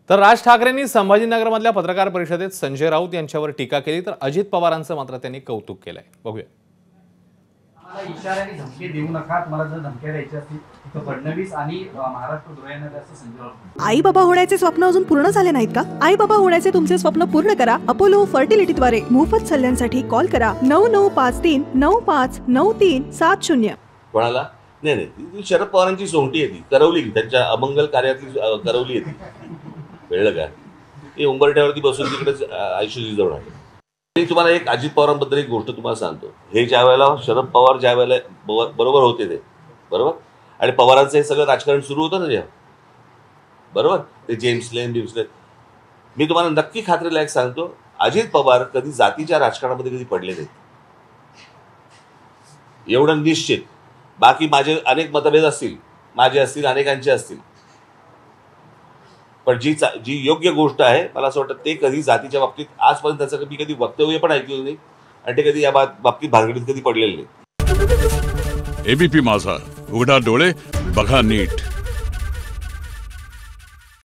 तर राज ठाकरेंनी संभाजीनगरमधल्या पत्रकार परिषदेत संजय राऊत यांच्यावर टीका केली, तर अजित पवारांचं मात्र त्यांनी कौतुक केलंय. बघूया. आम्हाला इशाऱ्याने धमकी देऊ नका, तुम्हाला जर धमक्या द्यायच्या असतील तर फडणवीस आणि महाराष्ट्र द्रोह्यांना असं संजय राऊत. आई बाबा होण्याचे स्वप्न अजून पूर्ण झाले नाहीत का? आई बाबा होण्याचे तुमचे स्वप्न पूर्ण करा अपोलो फर्टिलिटीद्वारे. मोफत सल्ल्यांसाठी कॉल करा 9953959370. कोणाला नाही, ती शरद पवारांची सोंगटी आहे, ती करवली, त्यांच्या अमंगल कार्यातली करवली आहे ती. कळलं का? ते उंबरठ्यावरती बसून तिकडे आयुष्य जवळ आहे. मी तुम्हाला एक अजित पवारांबद्दल एक गोष्ट तुम्हाला सांगतो. हे ज्या वेळेला शरद पवार ज्या वेळेला बरोबर होते ते बरोबर, आणि पवारांचं हे सगळं राजकारण सुरू होतं ना जेव्हा, बरोबर, ते जेम्स लेन, मी तुम्हाला नक्की खात्रीलायक सांगतो, अजित पवार कधी जातीच्या राजकारणामध्ये कधी पडले नाहीत, एवढं निश्चित. बाकी माझे अनेक मतभेद असतील, माझे असतील, अनेकांचे असतील, पण जी योग्य गोष्ट आहे, मला असं वाटतं ते कधी जातीच्या बाबतीत आजपर्यंत त्याचं मी कधी वक्तव्य पण ऐकलेलं नाही, आणि ते कधी या बाबतीत भानगडीत कधी पडलेलं नाही. एबीपी माझा, उघडा डोळे बघा नीट.